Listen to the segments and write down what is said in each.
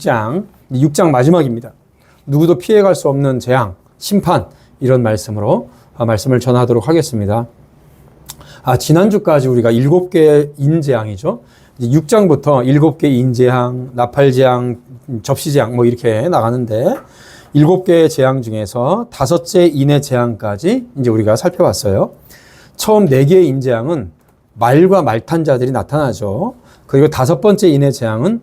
6장 마지막입니다. 누구도 피해갈 수 없는 재앙, 심판, 이런 말씀으로 말씀을 전하도록 하겠습니다. 지난주까지 우리가 7개의 인재앙이죠. 6장부터 7개의 인재앙, 나팔재앙, 접시재앙 뭐 이렇게 나가는데 7개의 재앙 중에서 5째 인의 재앙까지 이제 우리가 살펴봤어요. 처음 4개의 인재앙은 말과 말탄자들이 나타나죠. 그리고 5번째 인의 재앙은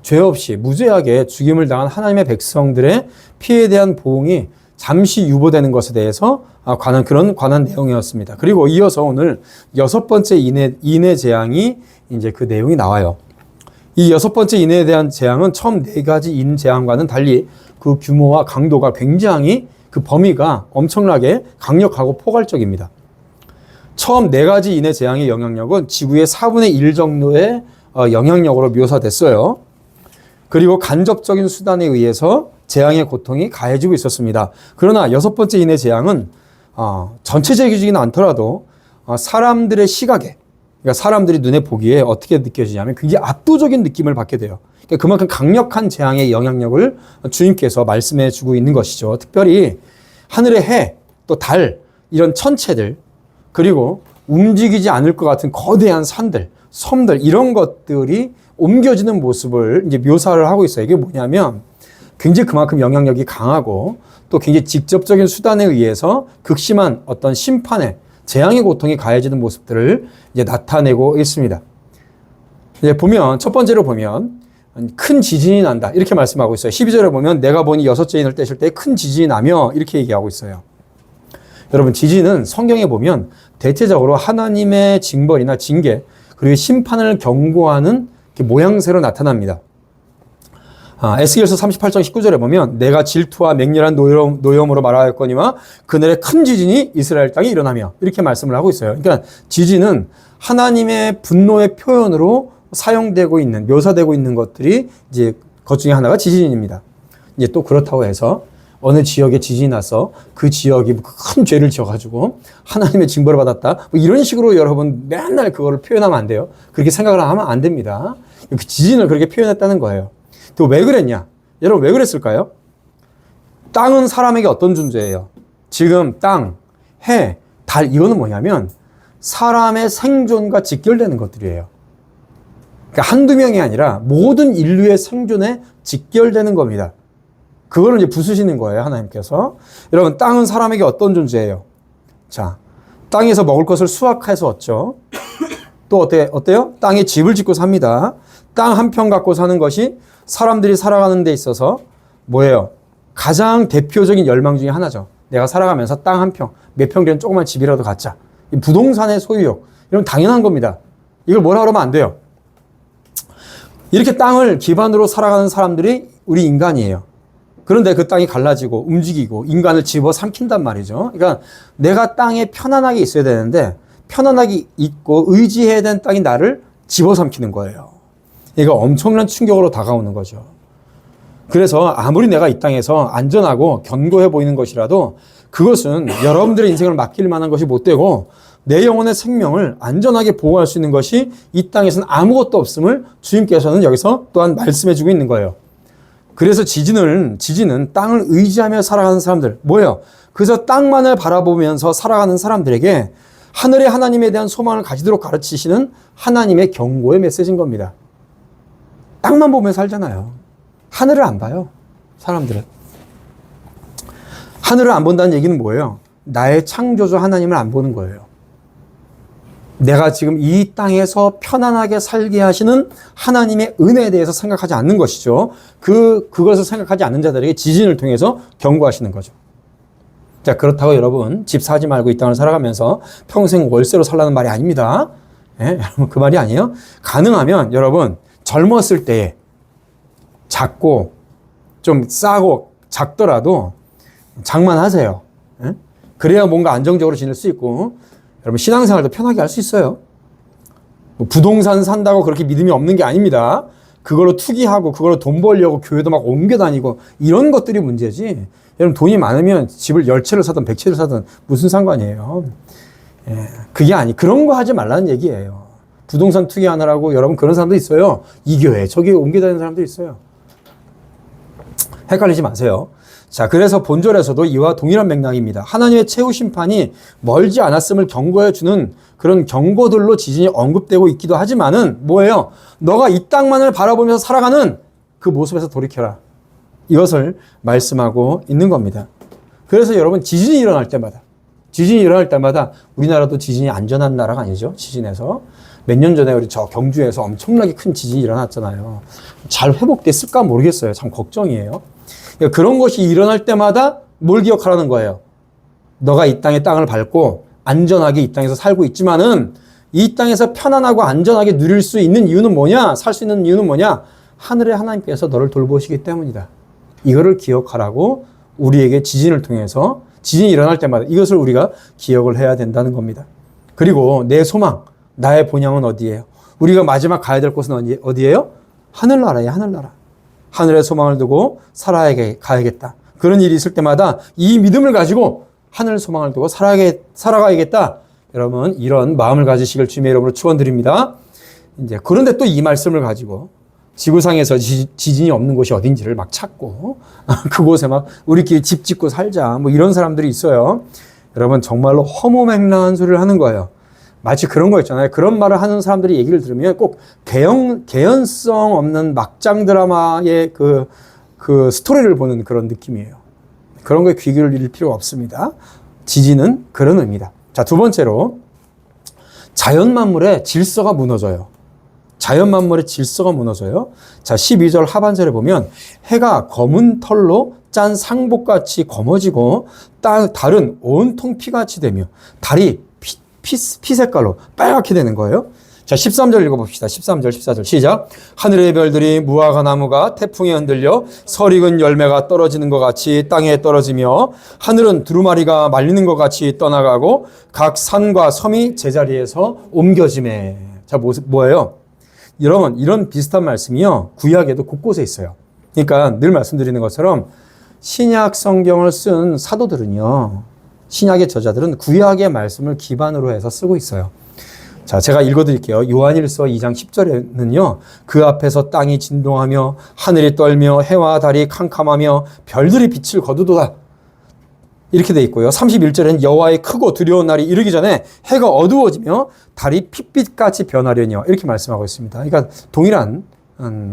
죄 없이 무죄하게 죽임을 당한 하나님의 백성들의 피해에 대한 보응이 잠시 유보되는 것에 대해서 관한 내용이었습니다. 그리고 이어서 오늘 6번째 인의 재앙이 이제 그 내용이 나와요. 이 6번째 인에 대한 재앙은 처음 4가지 인 재앙과는 달리 그 규모와 강도가 굉장히 그 범위가 엄청나게 강력하고 포괄적입니다. 처음 4가지 인의 재앙의 영향력은 지구의 4분의 1 정도의 영향력으로 묘사됐어요. 그리고 간접적인 수단에 의해서 재앙의 고통이 가해지고 있었습니다. 그러나 6번째 인의 재앙은 전체적이지는 않더라도 사람들의 시각에, 그러니까 사람들이 눈에 보기에 어떻게 느껴지냐면 굉장히 압도적인 느낌을 받게 돼요. 그러니까 그만큼 강력한 재앙의 영향력을 주님께서 말씀해 주고 있는 것이죠. 특별히 하늘의 해, 또 달, 이런 천체들, 그리고 움직이지 않을 것 같은 거대한 산들, 섬들, 이런 것들이 옮겨지는 모습을 이제 묘사를 하고 있어요. 이게 뭐냐면 굉장히 그만큼 영향력이 강하고 또 굉장히 직접적인 수단에 의해서 극심한 어떤 심판의 재앙의 고통이 가해지는 모습들을 이제 나타내고 있습니다. 이제 보면 첫 번째로 보면 큰 지진이 난다 이렇게 말씀하고 있어요. 12절에 보면 내가 보니 6째 인을 떼실 때 큰 지진이 나며 이렇게 얘기하고 있어요. 여러분, 지진은 성경에 보면 대체적으로 하나님의 징벌이나 징계 그리고 심판을 경고하는 모양새로 나타납니다. 에스겔서 38장 19절에 보면 내가 질투와 맹렬한 노염으로 말하였거니와 그날에 큰 지진이 이스라엘 땅에 일어나며 이렇게 말씀을 하고 있어요. 그러니까 지진은 하나님의 분노의 표현으로 사용되고 있는, 묘사되고 있는 것들이 이제 것 중에 하나가 지진입니다. 이제 또 그렇다고 해서 어느 지역에 지진이 나서 그 지역이 큰 죄를 지어가지고 하나님의 징벌을 받았다, 뭐 이런 식으로 여러분 맨날 그거를 표현하면 안 돼요. 그렇게 생각을 하면 안 됩니다. 그 지진을 그렇게 표현했다는 거예요. 또 왜 그랬냐? 여러분, 왜 그랬을까요? 땅은 사람에게 어떤 존재예요? 지금 땅, 해, 달, 이거는 뭐냐면 사람의 생존과 직결되는 것들이에요. 그러니까 한두 명이 아니라 모든 인류의 생존에 직결되는 겁니다. 그거를 이제 부수시는 거예요, 하나님께서. 여러분, 땅은 사람에게 어떤 존재예요? 자, 땅에서 먹을 것을 수확해서 얻죠. 또 어때요? 땅에 집을 짓고 삽니다. 땅 한 평 갖고 사는 것이 사람들이 살아가는 데 있어서 뭐예요? 가장 대표적인 열망 중에 하나죠. 내가 살아가면서 땅 한 평, 몇 평 된 조그만 집이라도 갖자. 이 부동산의 소유욕, 이런 당연한 겁니다. 이걸 뭐라 그러면 안 돼요. 이렇게 땅을 기반으로 살아가는 사람들이 우리 인간이에요. 그런데 그 땅이 갈라지고 움직이고 인간을 집어삼킨단 말이죠. 그러니까 내가 땅에 편안하게 있어야 되는데 편안하게 있고 의지해야 되는 땅이 나를 집어삼키는 거예요. 이거 엄청난 충격으로 다가오는 거죠. 그래서 아무리 내가 이 땅에서 안전하고 견고해 보이는 것이라도 그것은 여러분들의 인생을 맡길 만한 것이 못 되고 내 영혼의 생명을 안전하게 보호할 수 있는 것이 이 땅에서는 아무것도 없음을 주님께서는 여기서 또한 말씀해 주고 있는 거예요. 그래서 지진은 땅을 의지하며 살아가는 사람들, 뭐예요? 그래서 땅만을 바라보면서 살아가는 사람들에게 하늘의 하나님에 대한 소망을 가지도록 가르치시는 하나님의 경고의 메시지인 겁니다. 땅만 보며 살잖아요. 하늘을 안 봐요, 사람들은. 하늘을 안 본다는 얘기는 뭐예요? 나의 창조주 하나님을 안 보는 거예요. 내가 지금 이 땅에서 편안하게 살게 하시는 하나님의 은혜에 대해서 생각하지 않는 것이죠. 그것을 생각하지 않는 자들에게 지진을 통해서 경고하시는 거죠. 자, 그렇다고 여러분, 집 사지 말고 이 땅을 살아가면서 평생 월세로 살라는 말이 아닙니다. 예? 여러분, 그 말이 아니에요. 가능하면 여러분, 젊었을 때에 작고 좀 싸고 작더라도 장만하세요. 예? 그래야 뭔가 안정적으로 지낼 수 있고 여러분, 신앙생활도 편하게 할 수 있어요. 뭐 부동산 산다고 그렇게 믿음이 없는 게 아닙니다. 그걸로 투기하고 그걸로 돈 벌려고 교회도 막 옮겨 다니고 이런 것들이 문제지. 여러분, 돈이 많으면 집을 10채를 사든 100채를 사든 무슨 상관이에요. 예, 그런 거 하지 말라는 얘기예요. 부동산 투기하느라고 여러분 그런 사람도 있어요. 이 교회 저 교회 옮겨 다니는 사람도 있어요. 헷갈리지 마세요. 자, 그래서 본절에서도 이와 동일한 맥락입니다. 하나님의 최후 심판이 멀지 않았음을 경고해 주는 그런 경고들로 지진이 언급되고 있기도 하지만은 뭐예요? 너가 이 땅만을 바라보면서 살아가는 그 모습에서 돌이켜라. 이것을 말씀하고 있는 겁니다. 그래서 여러분 지진이 일어날 때마다 우리나라도 지진이 안전한 나라가 아니죠. 지진에서. 몇 년 전에 우리 저 경주에서 엄청나게 큰 지진이 일어났잖아요. 잘 회복됐을까 모르겠어요. 참 걱정이에요. 그러니까 그런 것이 일어날 때마다 뭘 기억하라는 거예요. 너가 이 땅의 땅을 밟고 안전하게 이 땅에서 살고 있지만은 이 땅에서 편안하고 안전하게 누릴 수 있는 이유는 뭐냐? 살 수 있는 이유는 뭐냐? 하늘의 하나님께서 너를 돌보시기 때문이다. 이거를 기억하라고 우리에게 지진을 통해서 지진이 일어날 때마다 이것을 우리가 기억을 해야 된다는 겁니다. 그리고 내 소망, 나의 본향은 어디예요? 우리가 마지막 가야 될 곳은 어디예요? 하늘나라예요, 하늘나라. 하늘의 소망을 두고 가야겠다. 그런 일이 있을 때마다 이 믿음을 가지고 하늘 소망을 두고 살아가야겠다. 여러분, 이런 마음을 가지시길 주님의 이름으로 축원드립니다. 이제 그런데 또 이 말씀을 가지고 지구상에서 지진이 없는 곳이 어딘지를 막 찾고 그곳에 막 우리끼리 집 짓고 살자 뭐 이런 사람들이 있어요. 여러분 정말로 허무맹랑한 소리를 하는 거예요. 마치 그런 거 있잖아요. 그런 말을 하는 사람들이 얘기를 들으면 꼭 개연성 없는 막장 드라마의 그 스토리를 보는 그런 느낌이에요. 그런 거에 귀 기울일 필요가 없습니다. 지진은 그런 의미다. 자, 두 번째로 자연 만물의 질서가 무너져요. 자연 만물의 질서가 무너져요. 자, 12절 하반절에 보면 해가 검은 털로 짠 상복같이 검어지고 달은 온통 피같이 되며 달이 피 색깔로 빨갛게 되는 거예요. 자, 13절 읽어봅시다. 13절, 14절 시작. 하늘의 별들이 무화과 나무가 태풍에 흔들려 설익은 열매가 떨어지는 것 같이 땅에 떨어지며 하늘은 두루마리가 말리는 것 같이 떠나가고 각 산과 섬이 제자리에서 옮겨지매. 자, 뭐예요? 여러분, 이런 비슷한 말씀이요, 구약에도 곳곳에 있어요. 그러니까 늘 말씀드리는 것처럼 신약 성경을 쓴 사도들은요, 신약의 저자들은 구약의 말씀을 기반으로 해서 쓰고 있어요. 자, 제가 읽어드릴게요. 요한일서 2장 10절에는요, 그 앞에서 땅이 진동하며 하늘이 떨며 해와 달이 캄캄하며 별들이 빛을 거두도다. 이렇게 돼 있고요. 31절에는 여호와의 크고 두려운 날이 이르기 전에 해가 어두워지며 달이 핏빛같이 변하려니와 이렇게 말씀하고 있습니다. 그러니까 동일한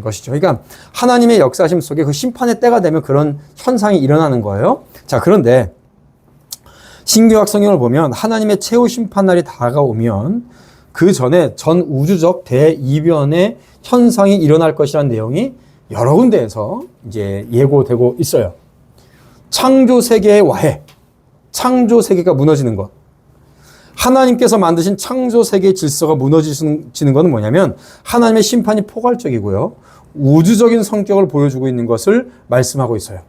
것이죠. 그러니까 하나님의 역사심 속에 그 심판의 때가 되면 그런 현상이 일어나는 거예요. 자, 그런데 신구약 성경을 보면 하나님의 최후 심판 날이 다가오면 그 전에 전 우주적 대이변의 현상이 일어날 것이라는 내용이 여러 군데에서 이제 예고되고 있어요. 창조 세계의 와해, 창조 세계가 무너지는 것. 하나님께서 만드신 창조 세계의 질서가 무너지는 것은 뭐냐면 하나님의 심판이 포괄적이고요, 우주적인 성격을 보여주고 있는 것을 말씀하고 있어요.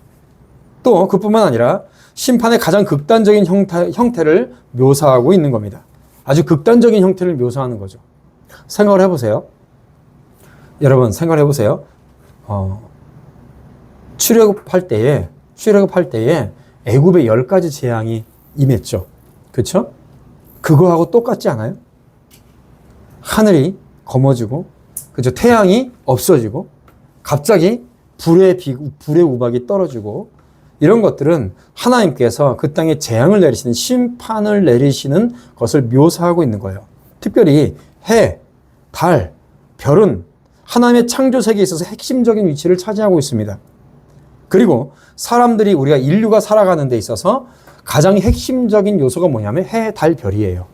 또 그뿐만 아니라 심판의 가장 극단적인 형태를 묘사하고 있는 겁니다. 아주 극단적인 형태를 묘사하는 거죠. 생각을 해보세요. 여러분 생각을 해보세요. 출애굽할 때에 애굽의 10가지 재앙이 임했죠. 그렇죠? 그거하고 똑같지 않아요? 하늘이 검어지고, 그죠? 태양이 없어지고, 갑자기 불의 우박이 떨어지고, 이런 것들은 하나님께서 그 땅에 재앙을 내리시는, 심판을 내리시는 것을 묘사하고 있는 거예요. 특별히 해, 달, 별은 하나님의 창조 세계에 있어서 핵심적인 위치를 차지하고 있습니다. 그리고 사람들이, 우리가 인류가 살아가는 데 있어서 가장 핵심적인 요소가 뭐냐면 해, 달, 별이에요.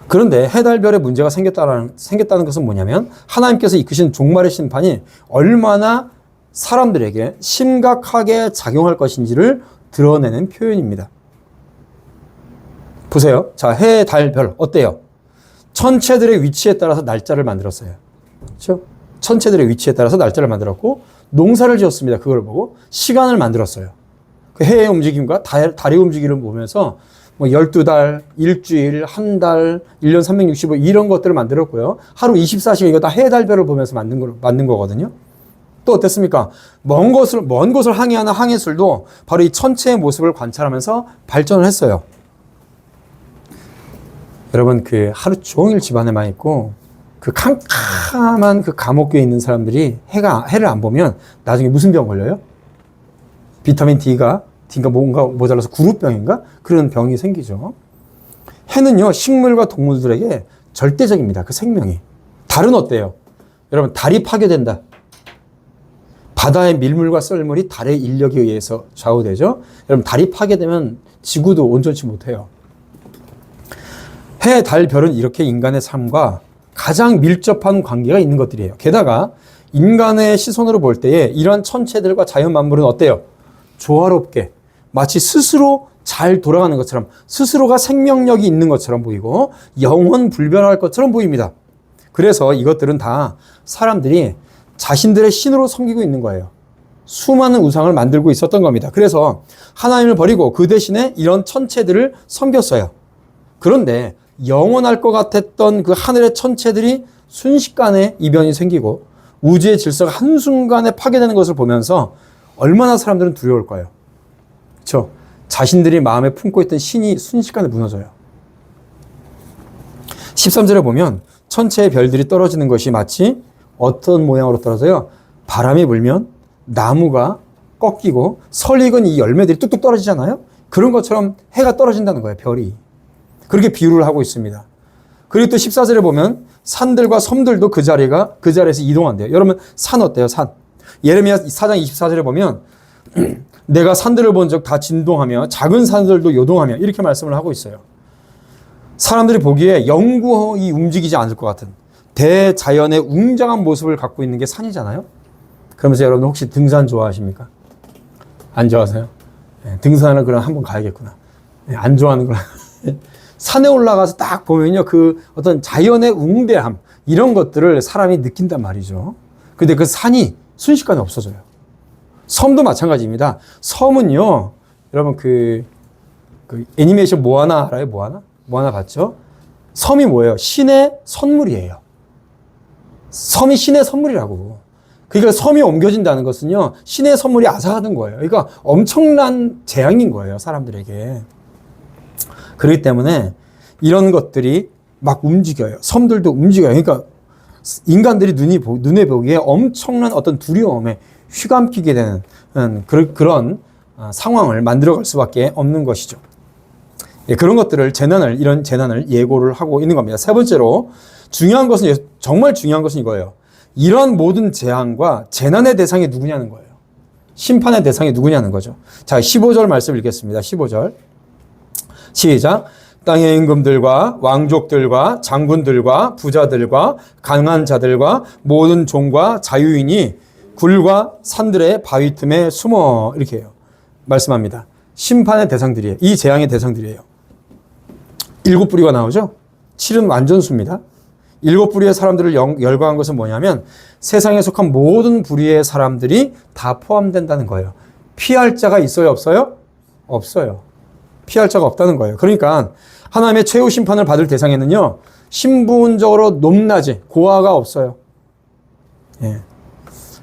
그런데 해, 달, 별에 문제가 생겼다는 것은 뭐냐면 하나님께서 이끄신 종말의 심판이 얼마나 사람들에게 심각하게 작용할 것인지를 드러내는 표현입니다. 보세요. 자, 해, 달, 별 어때요? 천체들의 위치에 따라서 날짜를 만들었어요. 그렇죠? 천체들의 위치에 따라서 날짜를 만들었고 농사를 지었습니다. 그걸 보고 시간을 만들었어요. 그 해의 움직임과 달의 움직임을 보면서 뭐 12달, 일주일, 한 달, 1년 365 이런 것들을 만들었고요. 하루 24시간 이거 다 해, 달, 별을 보면서 만든 거거든요. 또 어땠습니까? 먼 곳을 항해하는 항해술도 바로 이 천체의 모습을 관찰하면서 발전을 했어요. 여러분, 그 하루 종일 집안에만 있고 그 캄캄한 그 감옥교에 있는 사람들이 해를 안 보면 나중에 무슨 병 걸려요? 비타민 D가 뭔가 모자라서 구루병인가? 그런 병이 생기죠. 해는요, 식물과 동물들에게 절대적입니다. 그 생명이. 달은 어때요? 여러분, 달이 파괴된다. 바다의 밀물과 썰물이 달의 인력에 의해서 좌우되죠. 여러분, 달이 파괴되면 지구도 온전치 못해요. 해, 달, 별은 이렇게 인간의 삶과 가장 밀접한 관계가 있는 것들이에요. 게다가 인간의 시선으로 볼 때에 이런 천체들과 자연 만물은 어때요? 조화롭게 마치 스스로 잘 돌아가는 것처럼, 스스로가 생명력이 있는 것처럼 보이고 영원 불변할 것처럼 보입니다. 그래서 이것들은 다 사람들이 자신들의 신으로 섬기고 있는 거예요. 수많은 우상을 만들고 있었던 겁니다. 그래서 하나님을 버리고 그 대신에 이런 천체들을 섬겼어요. 그런데 영원할 것 같았던 그 하늘의 천체들이 순식간에 이변이 생기고 우주의 질서가 한순간에 파괴되는 것을 보면서 얼마나 사람들은 두려울까요? 그렇죠? 자신들이 마음에 품고 있던 신이 순식간에 무너져요. 13절에 보면 천체의 별들이 떨어지는 것이 마치 어떤 모양으로 떨어져요? 바람이 불면 나무가 꺾이고 설익은 이 열매들이 뚝뚝 떨어지잖아요? 그런 것처럼 해가 떨어진다는 거예요, 별이. 그렇게 비유를 하고 있습니다. 그리고 또 14절에 보면 산들과 섬들도 그 자리에서 이동한대요. 여러분, 산 어때요? 산. 예레미야 4장 24절에 보면 내가 산들을 본 적 다 진동하며 작은 산들도 요동하며 이렇게 말씀을 하고 있어요. 사람들이 보기에 영구히 움직이지 않을 것 같은 대자연의 웅장한 모습을 갖고 있는 게 산이잖아요. 그러면서 여러분 혹시 등산 좋아하십니까? 안 좋아하세요? 네, 등산을 그럼 한번 가야겠구나. 네, 안 좋아하는 거라. 산에 올라가서 딱 보면요, 그 어떤 자연의 웅대함, 이런 것들을 사람이 느낀단 말이죠. 근데 그 산이 순식간에 없어져요. 섬도 마찬가지입니다. 섬은요, 여러분 그 애니메이션 모아나 알아요? 모아나 봤죠? 섬이 뭐예요? 신의 선물이에요. 섬이 신의 선물이라고. 그러니까 섬이 옮겨진다는 것은요, 신의 선물이 아사하는 거예요. 그러니까 엄청난 재앙인 거예요, 사람들에게. 그렇기 때문에 이런 것들이 막 움직여요. 섬들도 움직여요. 그러니까 인간들이 눈에 보기에 엄청난 어떤 두려움에 휘감기게 되는 그런 상황을 만들어갈 수밖에 없는 것이죠. 예, 그런 것들을 이런 재난을 예고를 하고 있는 겁니다. 세 번째로 정말 중요한 것은 이거예요. 이런 모든 재앙과 재난의 대상이 누구냐는 거예요. 심판의 대상이 누구냐는 거죠. 자, 15절 말씀 읽겠습니다. 15절. 시작. 땅의 임금들과 왕족들과 장군들과 부자들과 강한 자들과 모든 종과 자유인이 굴과 산들의 바위 틈에 숨어, 이렇게 해요. 말씀합니다. 심판의 대상들이에요. 이 재앙의 대상들이에요. 7부리가 나오죠? 7은 완전수입니다. 7부리의 사람들을 열거한 것은 뭐냐면 세상에 속한 모든 부리의 사람들이 다 포함된다는 거예요. 피할 자가 있어요, 없어요? 없어요. 피할 자가 없다는 거예요. 그러니까 하나님의 최후 심판을 받을 대상에는요, 신분적으로 높낮이, 고하가 없어요. 예.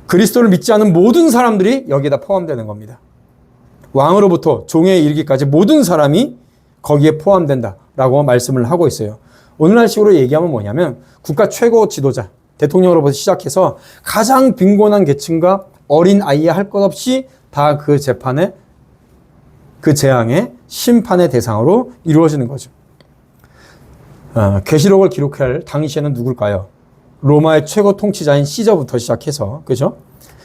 그리스도를 믿지 않은 모든 사람들이 여기에다 포함되는 겁니다. 왕으로부터 종에 이르기까지 모든 사람이 거기에 포함된다라고 말씀을 하고 있어요. 오늘날식으로 얘기하면 뭐냐면 국가 최고 지도자, 대통령으로부터 시작해서 가장 빈곤한 계층과 어린 아이에 할 것 없이 다 그 재판에, 그 재앙의 심판의 대상으로 이루어지는 거죠. 계시록을 기록할 당시에는 누굴까요? 로마의 최고 통치자인 시저부터 시작해서, 그죠?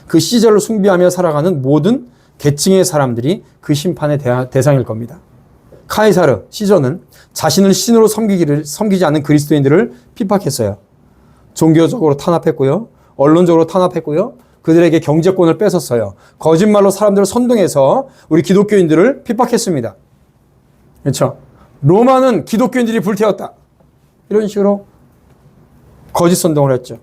그 시저를 숭배하며 살아가는 모든 계층의 사람들이 그 심판의 대상일 겁니다. 카이사르, 시저는 자신을 신으로 섬기지 않는 그리스도인들을 핍박했어요. 종교적으로 탄압했고요. 언론적으로 탄압했고요. 그들에게 경제권을 뺏었어요. 거짓말로 사람들을 선동해서 우리 기독교인들을 핍박했습니다. 그렇죠? 로마는 기독교인들이 불태웠다. 이런 식으로 거짓 선동을 했죠.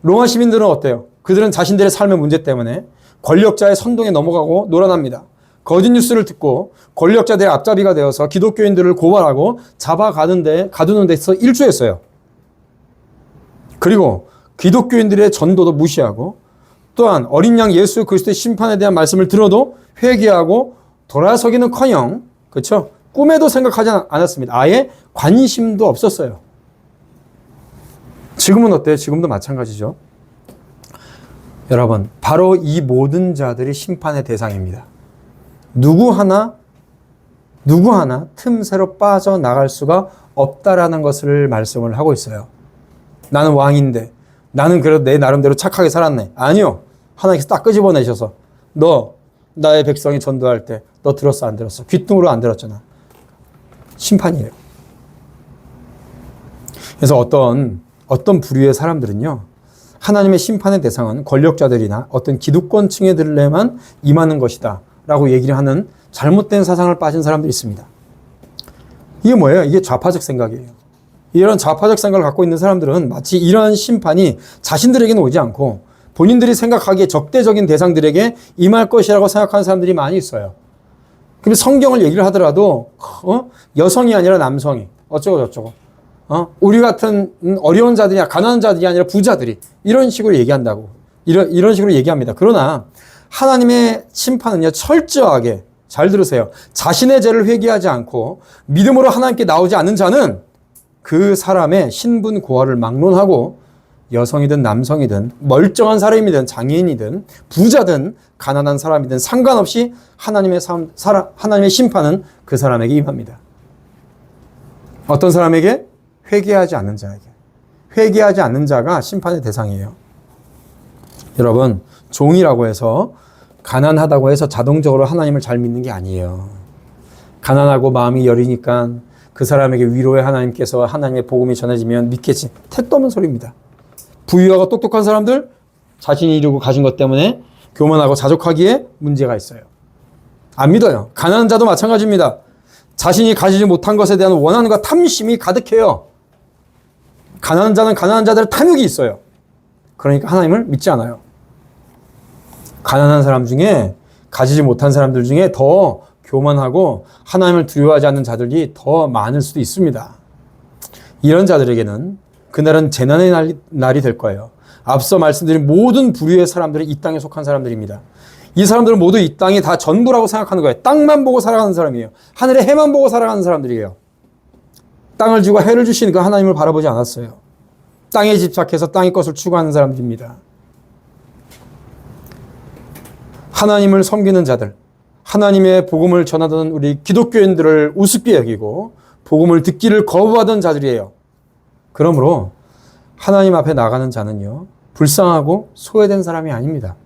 로마 시민들은 어때요? 그들은 자신들의 삶의 문제 때문에 권력자의 선동에 넘어가고 놀아납니다. 거짓 뉴스를 듣고 권력자들의 앞잡이가 되어서 기독교인들을 고발하고 가두는 데서 일조했어요. 그리고 기독교인들의 전도도 무시하고 또한 어린 양 예수 그리스도의 심판에 대한 말씀을 들어도 회개하고 돌아서기는커녕, 그렇죠? 꿈에도 생각하지 않았습니다. 아예 관심도 없었어요. 지금은 어때요? 지금도 마찬가지죠. 여러분, 바로 이 모든 자들이 심판의 대상입니다. 누구 하나 틈새로 빠져나갈 수가 없다라는 것을 말씀을 하고 있어요. 나는 왕인데, 나는 그래도 내 나름대로 착하게 살았네. 아니요. 하나님께서 딱 끄집어내셔서, 너, 나의 백성이 전도할 때, 너 들었어, 안 들었어? 귀뚱으로 안 들었잖아. 심판이에요. 그래서 어떤 부류의 사람들은요, 하나님의 심판의 대상은 권력자들이나 어떤 기득권층에들에만 임하는 것이다 라고 얘기를 하는 잘못된 사상을 빠진 사람들이 있습니다. 이게 뭐예요? 이게 좌파적 생각이에요. 이런 좌파적 생각을 갖고 있는 사람들은 마치 이러한 심판이 자신들에게는 오지 않고 본인들이 생각하기에 적대적인 대상들에게 임할 것이라고 생각하는 사람들이 많이 있어요. 그럼 성경을 얘기를 하더라도 여성이 아니라 남성이 어쩌고 저쩌고 우리 같은 어려운 자들이 가난한 자들이 아니라 부자들이 이런 식으로 얘기한다고 이런 식으로 얘기합니다. 그러나 하나님의 심판은요 철저하게 잘 들으세요. 자신의 죄를 회개하지 않고 믿음으로 하나님께 나오지 않는 자는 그 사람의 신분 고하를 막론하고 여성이든 남성이든 멀쩡한 사람이든 장애인이든 부자든 가난한 사람이든 상관없이 하나님의 심판은 그 사람에게 임합니다. 어떤 사람에게? 회개하지 않는 자에게. 회개하지 않는 자가 심판의 대상이에요. 여러분, 종이라고 해서 가난하다고 해서 자동적으로 하나님을 잘 믿는 게 아니에요. 가난하고 마음이 여리니까 그 사람에게 위로의 하나님께서 하나님의 복음이 전해지면 믿겠지. 택도 없는 소리입니다. 부유하고 똑똑한 사람들 자신이 이루고 가진 것 때문에 교만하고 자족하기에 문제가 있어요. 안 믿어요. 가난한 자도 마찬가지입니다. 자신이 가지지 못한 것에 대한 원한과 탐심이 가득해요. 가난한 자는 가난한 자들의 탐욕이 있어요. 그러니까 하나님을 믿지 않아요. 가난한 사람 중에 가지지 못한 사람들 중에 더 교만하고 하나님을 두려워하지 않는 자들이 더 많을 수도 있습니다. 이런 자들에게는 그날은 재난의 날이 될 거예요. 앞서 말씀드린 모든 부류의 사람들은 이 땅에 속한 사람들입니다. 이 사람들은 모두 이 땅이 다 전부라고 생각하는 거예요. 땅만 보고 살아가는 사람이에요. 하늘의 해만 보고 살아가는 사람들이에요. 땅을 주고 해를 주시는 그 하나님을 바라보지 않았어요. 땅에 집착해서 땅의 것을 추구하는 사람들입니다. 하나님을 섬기는 자들, 하나님의 복음을 전하던 우리 기독교인들을 우습게 여기고 복음을 듣기를 거부하던 자들이에요. 그러므로 하나님 앞에 나가는 자는요, 불쌍하고 소외된 사람이 아닙니다.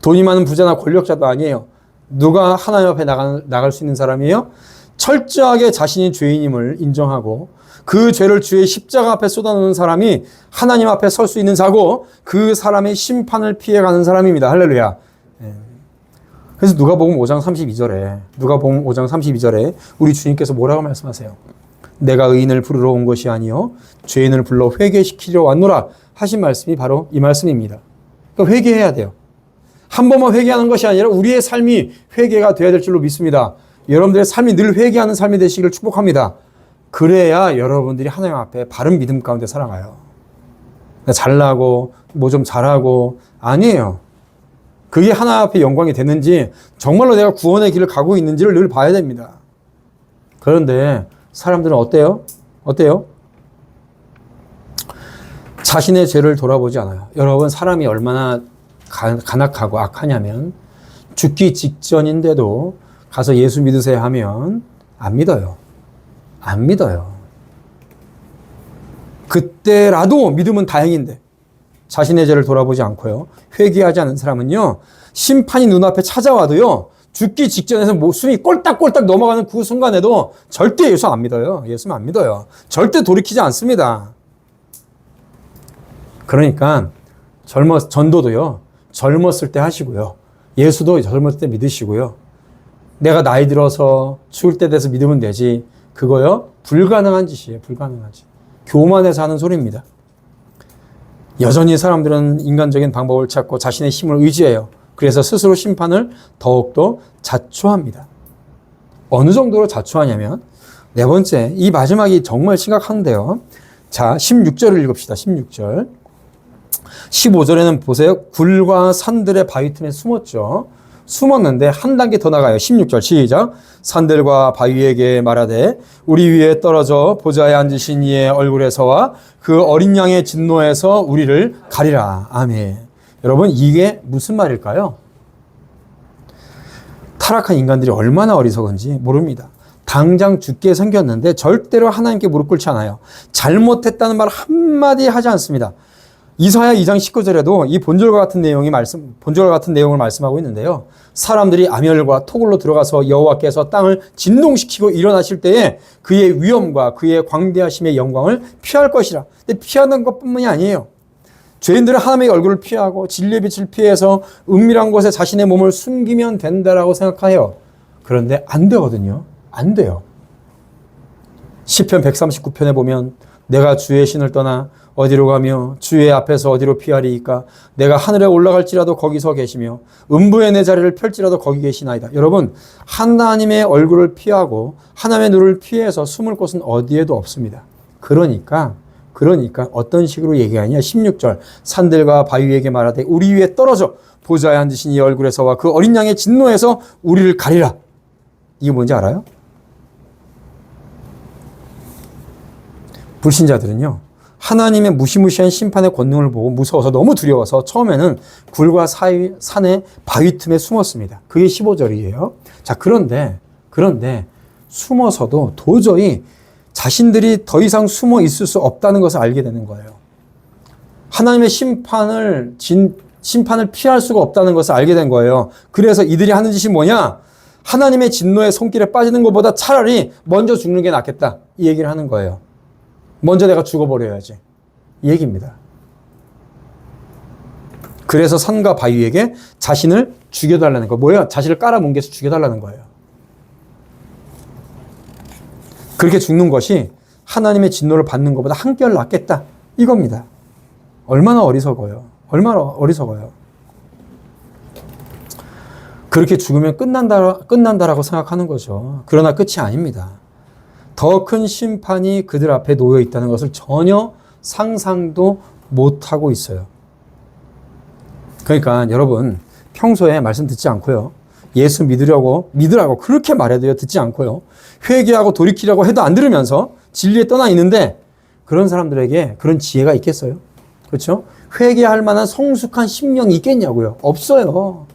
돈이 많은 부자나 권력자도 아니에요. 누가 하나님 앞에 나갈 수 있는 사람이에요? 철저하게 자신이 죄인임을 인정하고 그 죄를 주의 십자가 앞에 쏟아놓는 사람이 하나님 앞에 설 수 있는 자고 그 사람의 심판을 피해가는 사람입니다. 할렐루야. 그래서 누가복음 5장 32절에 우리 주님께서 뭐라고 말씀하세요? 내가 의인을 부르러 온 것이 아니요 죄인을 불러 회개시키려 왔노라 하신 말씀이 바로 이 말씀입니다. 그러니까 회개해야 돼요. 한 번만 회개하는 것이 아니라 우리의 삶이 회개가 되어야 될 줄로 믿습니다. 여러분들의 삶이 늘 회개하는 삶이 되시기를 축복합니다. 그래야 여러분들이 하나님 앞에 바른 믿음 가운데 살아가요. 잘나고 뭐 좀 잘하고 아니에요. 그게 하나님 앞에 영광이 되는지 정말로 내가 구원의 길을 가고 있는지를 늘 봐야 됩니다. 그런데 사람들은 어때요? 자신의 죄를 돌아보지 않아요. 여러분, 사람이 얼마나 간악하고 악하냐면 죽기 직전인데도 가서 예수 믿으세요 하면 안 믿어요. 그때라도 믿으면 다행인데 자신의 죄를 돌아보지 않고요. 회개하지 않은 사람은요. 심판이 눈앞에 찾아와도요. 죽기 직전에서 숨이 꼴딱꼴딱 넘어가는 그 순간에도 절대 예수 안 믿어요. 예수는 안 믿어요. 절대 돌이키지 않습니다. 그러니까 전도도요. 젊었을 때 하시고요. 예수도 젊었을 때 믿으시고요. 내가 나이 들어서 죽을 때 돼서 믿으면 되지. 그거요. 불가능한 짓이에요. 불가능한 짓. 교만해서 하는 소리입니다. 여전히 사람들은 인간적인 방법을 찾고 자신의 힘을 의지해요. 그래서 스스로 심판을 더욱더 자초합니다. 어느 정도로 자초하냐면 네 번째, 이 마지막이 정말 심각한데요. 자, 16절을 읽읍시다. 16절. 15절에는 보세요. 굴과 산들의 바위 틈에 숨었죠. 숨었는데 한 단계 더 나가요. 16절 시작. 산들과 바위에게 말하되 우리 위에 떨어져 보좌에 앉으신 이의 얼굴에서와 그 어린 양의 진노에서 우리를 가리라. 아멘. 여러분 이게 무슨 말일까요? 타락한 인간들이 얼마나 어리석은지 모릅니다. 당장 죽게 생겼는데 절대로 하나님께 무릎 꿇지 않아요. 잘못했다는 말 한마디 하지 않습니다. 이사야 2장 19절에도 이 본절과 같은 내용을 말씀하고 있는데요. 사람들이 암열과 토굴로 들어가서 여호와께서 땅을 진동시키고 일어나실 때에 그의 위엄과 그의 광대하심의 영광을 피할 것이라. 근데 피하는 것뿐만이 아니에요. 죄인들은 하나님의 얼굴을 피하고 진리의 빛을 피해서 은밀한 곳에 자신의 몸을 숨기면 된다라고 생각해요. 그런데 안 되거든요. 안 돼요. 시편 139편에 보면 내가 주의 신을 떠나 어디로 가며 주의 앞에서 어디로 피하리이까? 내가 하늘에 올라갈지라도 거기서 계시며 음부에 내 자리를 펼지라도 거기 계시나이다. 여러분 하나님의 얼굴을 피하고 하나님의 눈을 피해서 숨을 곳은 어디에도 없습니다. 그러니까 어떤 식으로 얘기하냐? 16절 산들과 바위에게 말하되 우리 위에 떨어져 보좌에 앉으신 이 얼굴에서와 그 어린 양의 진노에서 우리를 가리라. 이게 뭔지 알아요? 불신자들은요. 하나님의 무시무시한 심판의 권능을 보고 무서워서 너무 두려워서 처음에는 굴과 산의 바위 틈에 숨었습니다. 그게 15절이에요. 자, 그런데 숨어서도 도저히 자신들이 더 이상 숨어 있을 수 없다는 것을 알게 되는 거예요. 하나님의 심판을 피할 수가 없다는 것을 알게 된 거예요. 그래서 이들이 하는 짓이 뭐냐? 하나님의 진노의 손길에 빠지는 것보다 차라리 먼저 죽는 게 낫겠다. 이 얘기를 하는 거예요. 먼저 내가 죽어버려야지. 이 얘기입니다. 그래서 산과 바위에게 자신을 죽여달라는 거. 뭐예요? 자신을 깔아뭉개서 죽여달라는 거예요. 그렇게 죽는 것이 하나님의 진노를 받는 것보다 한결 낫겠다. 이겁니다. 얼마나 어리석어요. 얼마나 어리석어요. 그렇게 죽으면 끝난다라고 생각하는 거죠. 그러나 끝이 아닙니다. 더 큰 심판이 그들 앞에 놓여 있다는 것을 전혀 상상도 못하고 있어요. 그러니까 여러분 평소에 말씀 듣지 않고요. 예수 믿으라고 그렇게 말해도요. 듣지 않고요. 회개하고 돌이키라고 해도 안 들으면서 진리에 떠나 있는데 그런 사람들에게 그런 지혜가 있겠어요? 그렇죠? 회개할 만한 성숙한 심령이 있겠냐고요? 없어요.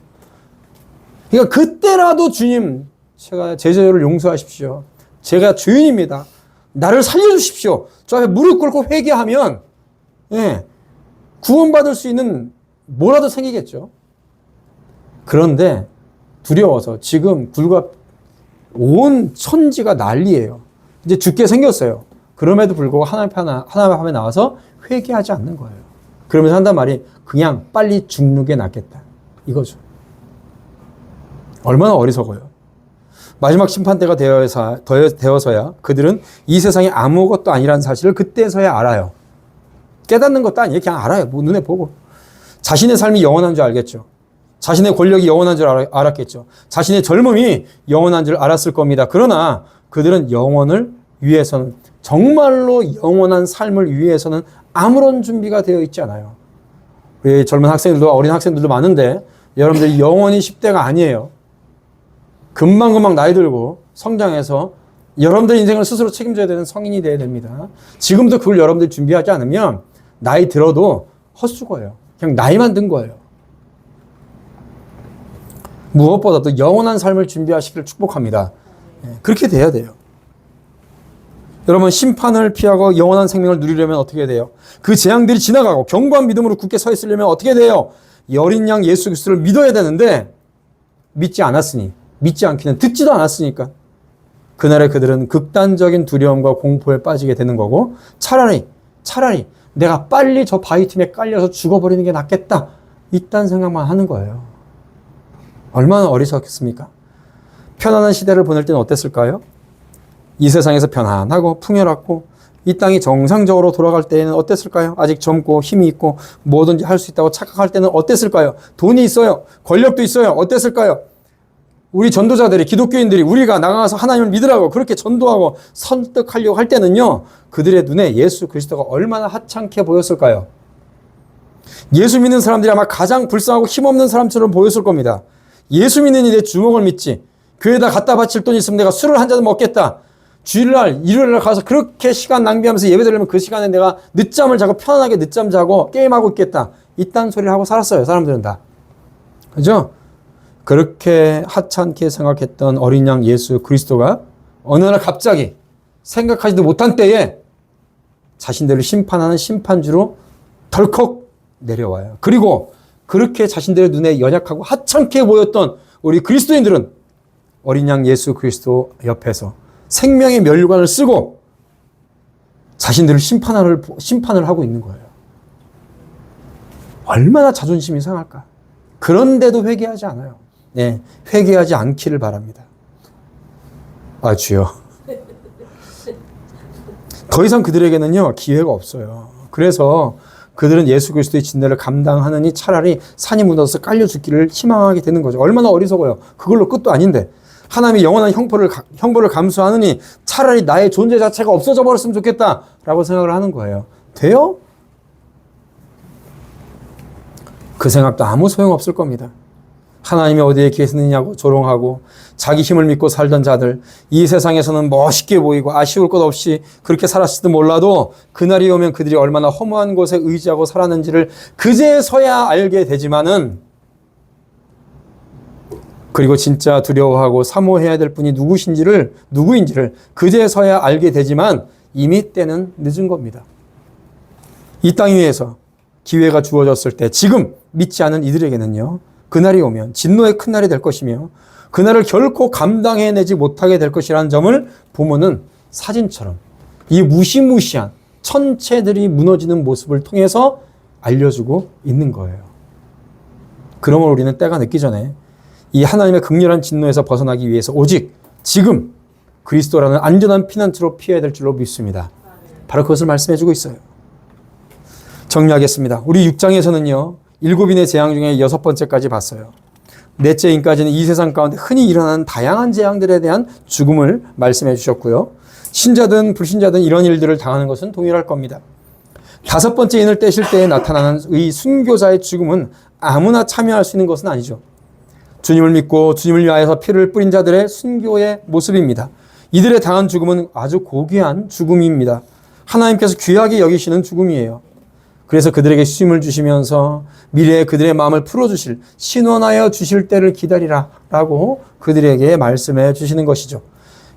그러니까 그때라도 주님 제가 제 죄를 용서하십시오. 제가 주인입니다. 나를 살려주십시오. 저 앞에 무릎 꿇고 회개하면 구원받을 수 있는 뭐라도 생기겠죠. 그런데 두려워서 지금 굴과 온 천지가 난리예요. 이제 죽게 생겼어요. 그럼에도 불구하고 하나님 앞에 나와서 회개하지 않는 거예요. 그러면서 한단 말이 그냥 빨리 죽는 게 낫겠다. 이거죠. 얼마나 어리석어요. 마지막 심판대가 되어서야 그들은 이 세상에 아무것도 아니라는 사실을 그때서야 알아요. 깨닫는 것도 아니에요. 그냥 알아요. 뭐 눈에 보고. 자신의 삶이 영원한 줄 알겠죠. 자신의 권력이 영원한 줄 알았겠죠. 자신의 젊음이 영원한 줄 알았을 겁니다. 그러나 그들은 영원을 위해서는 정말로 영원한 삶을 위해서는 아무런 준비가 되어 있지 않아요. 우리 젊은 학생들도 어린 학생들도 많은데 여러분들이 영원히 10대가 아니에요. 금방 나이 들고 성장해서 여러분들 인생을 스스로 책임져야 되는 성인이 돼야 됩니다. 지금도 그걸 여러분들이 준비하지 않으면 나이 들어도 헛수고예요. 그냥 나이만 든 거예요. 무엇보다도 영원한 삶을 준비하시기를 축복합니다. 그렇게 돼야 돼요. 여러분 심판을 피하고 영원한 생명을 누리려면 어떻게 돼요? 그 재앙들이 지나가고 견고한 믿음으로 굳게 서 있으려면 어떻게 돼요? 어린 양 예수 그리스도를 믿어야 되는데 믿지 않기는 듣지도 않았으니까 그날에 그들은 극단적인 두려움과 공포에 빠지게 되는 거고 차라리 내가 빨리 저 바위 틈에 깔려서 죽어버리는 게 낫겠다. 이딴 생각만 하는 거예요. 얼마나 어리석겠습니까? 편안한 시대를 보낼 때는 어땠을까요? 이 세상에서 편안하고 풍요롭고 이 땅이 정상적으로 돌아갈 때에는 어땠을까요? 아직 젊고 힘이 있고 뭐든지 할 수 있다고 착각할 때는 어땠을까요? 돈이 있어요. 권력도 있어요. 어땠을까요? 우리 전도자들이 기독교인들이 우리가 나가서 하나님을 믿으라고 그렇게 전도하고 설득하려고 할 때는요. 그들의 눈에 예수 그리스도가 얼마나 하찮게 보였을까요? 예수 믿는 사람들이 아마 가장 불쌍하고 힘없는 사람처럼 보였을 겁니다. 예수 믿는 이내 주먹을 믿지. 교회에다 갖다 바칠 돈이 있으면 내가 술을 한 잔 먹겠다. 주일날, 일요일날 가서 그렇게 시간 낭비하면서 예배 드리면 그 시간에 내가 늦잠을 자고 편안하게 늦잠 자고 게임하고 있겠다. 이딴 소리를 하고 살았어요. 사람들은 다. 그죠? 그렇게 하찮게 생각했던 어린 양 예수 그리스도가 어느 날 갑자기 생각하지도 못한 때에 자신들을 심판하는 심판주로 덜컥 내려와요. 그리고 그렇게 자신들의 눈에 연약하고 하찮게 보였던 우리 그리스도인들은 어린 양 예수 그리스도 옆에서 생명의 면류관을 쓰고 자신들을 심판을 하고 있는 거예요. 얼마나 자존심이 상할까? 그런데도 회개하지 않아요. 네, 회개하지 않기를 바랍니다. 아, 주여. 더 이상 그들에게는요, 기회가 없어요. 그래서 그들은 예수 그리스도의 진노를 감당하느니 차라리 산이 무너져서 깔려 죽기를 희망하게 되는 거죠. 얼마나 어리석어요. 그걸로 끝도 아닌데. 하나님이 영원한 형벌을 감수하느니 차라리 나의 존재 자체가 없어져 버렸으면 좋겠다라고 생각을 하는 거예요. 돼요? 그 생각도 아무 소용없을 겁니다. 하나님이 어디에 계시느냐고 조롱하고 자기 힘을 믿고 살던 자들, 이 세상에서는 멋있게 보이고 아쉬울 것 없이 그렇게 살았을지도 몰라도 그날이 오면 그들이 얼마나 허무한 곳에 의지하고 살았는지를 그제서야 알게 되지만은, 그리고 진짜 두려워하고 사모해야 될 분이 누구인지를 그제서야 알게 되지만 이미 때는 늦은 겁니다. 이 땅 위에서 기회가 주어졌을 때 지금 믿지 않은 이들에게는요, 그날이 오면 진노의 큰 날이 될 것이며 그날을 결코 감당해내지 못하게 될 것이라는 점을 보면은 사진처럼 이 무시무시한 천체들이 무너지는 모습을 통해서 알려주고 있는 거예요. 그러므로 우리는 때가 늦기 전에 이 하나님의 극렬한 진노에서 벗어나기 위해서 오직 지금 그리스도라는 안전한 피난처로 피해야 될 줄로 믿습니다. 바로 그것을 말씀해주고 있어요. 정리하겠습니다. 우리 6장에서는요. 7인의 재앙 중에 6번째까지 봤어요. 넷째 인까지는 이 세상 가운데 흔히 일어나는 다양한 재앙들에 대한 죽음을 말씀해 주셨고요. 신자든 불신자든 이런 일들을 당하는 것은 동일할 겁니다. 5번째 인을 떼실 때에 나타나는 이 순교자의 죽음은 아무나 참여할 수 있는 것은 아니죠. 주님을 믿고 주님을 위하여서 피를 뿌린 자들의 순교의 모습입니다. 이들의 당한 죽음은 아주 고귀한 죽음입니다. 하나님께서 귀하게 여기시는 죽음이에요. 그래서 그들에게 쉼을 주시면서 미래에 그들의 마음을 풀어주실, 신원하여 주실 때를 기다리라 라고 그들에게 말씀해 주시는 것이죠.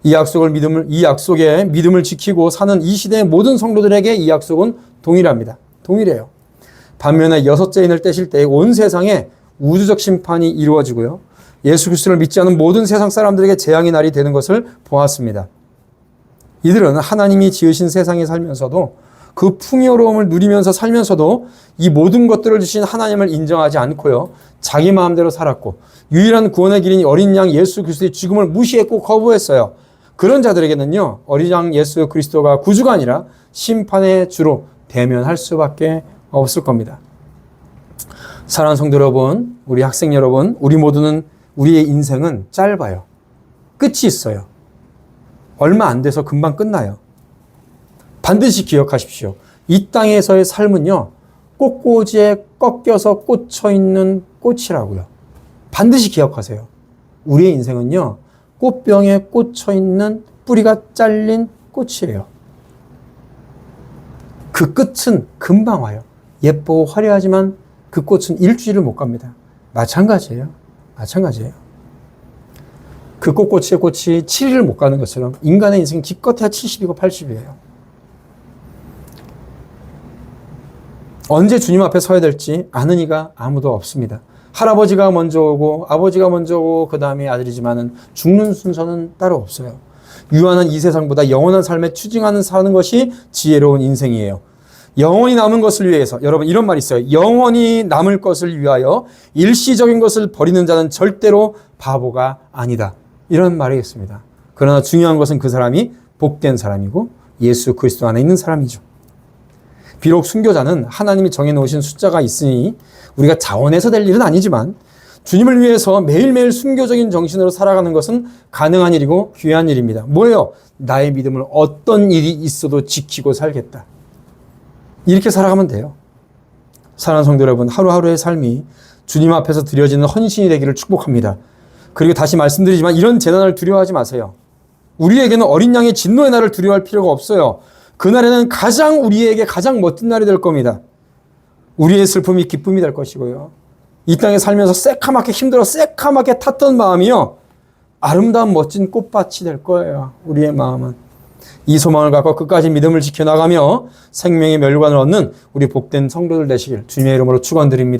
이 약속에 믿음을 지키고 사는 이 시대의 모든 성도들에게 이 약속은 동일합니다. 동일해요. 반면에 6째 인을 떼실 때 온 세상에 우주적 심판이 이루어지고요. 예수 그리스도를 믿지 않은 모든 세상 사람들에게 재앙의 날이 되는 것을 보았습니다. 이들은 하나님이 지으신 세상에 살면서도 그 풍요로움을 누리면서 살면서도 이 모든 것들을 주신 하나님을 인정하지 않고요. 자기 마음대로 살았고 유일한 구원의 길인 어린 양 예수 그리스도의 죽음을 무시했고 거부했어요. 그런 자들에게는요. 어린 양 예수 그리스도가 구주가 아니라 심판의 주로 대면할 수밖에 없을 겁니다. 사랑하는 성도 여러분, 우리 학생 여러분, 우리 모두는 우리의 인생은 짧아요. 끝이 있어요. 얼마 안 돼서 금방 끝나요. 반드시 기억하십시오. 이 땅에서의 삶은요, 꽃꽂이에 꺾여서 꽂혀있는 꽃이라고요. 반드시 기억하세요. 우리의 인생은요, 꽃병에 꽂혀있는 뿌리가 잘린 꽃이에요. 그 끝은 금방 와요. 예쁘고 화려하지만 그 꽃은 일주일을 못 갑니다. 마찬가지예요. 그 꽃꽂이의 꽃이 7일을 못 가는 것처럼 인간의 인생은 기껏해야 70이고 80이에요. 언제 주님 앞에 서야 될지 아는 이가 아무도 없습니다. 할아버지가 먼저 오고 아버지가 먼저 오고 그 다음에 아들이지만은 죽는 순서는 따로 없어요. 유한한 이 세상보다 영원한 삶에 추징하는 사는 것이 지혜로운 인생이에요. 영원히 남은 것을 위해서, 여러분 이런 말 있어요. 영원히 남을 것을 위하여 일시적인 것을 버리는 자는 절대로 바보가 아니다. 이런 말이 있습니다. 그러나 중요한 것은 그 사람이 복된 사람이고 예수 그리스도 안에 있는 사람이죠. 비록 순교자는 하나님이 정해놓으신 숫자가 있으니 우리가 자원해서 될 일은 아니지만 주님을 위해서 매일매일 순교적인 정신으로 살아가는 것은 가능한 일이고 귀한 일입니다. 뭐예요? 나의 믿음을 어떤 일이 있어도 지키고 살겠다. 이렇게 살아가면 돼요. 사랑하는 성도 여러분, 하루하루의 삶이 주님 앞에서 드려지는 헌신이 되기를 축복합니다. 그리고 다시 말씀드리지만 이런 재난을 두려워하지 마세요. 우리에게는 어린 양의 진노의 날을 두려워할 필요가 없어요. 그날에는 우리에게 가장 멋진 날이 될 겁니다. 우리의 슬픔이 기쁨이 될 것이고요. 이 땅에 살면서 새카맣게 힘들어 새카맣게 탔던 마음이요, 아름다운 멋진 꽃밭이 될 거예요. 우리의 마음은. 이 소망을 갖고 끝까지 믿음을 지켜나가며 생명의 멸관을 얻는 우리 복된 성도들 되시길 주님의 이름으로 축원드립니다.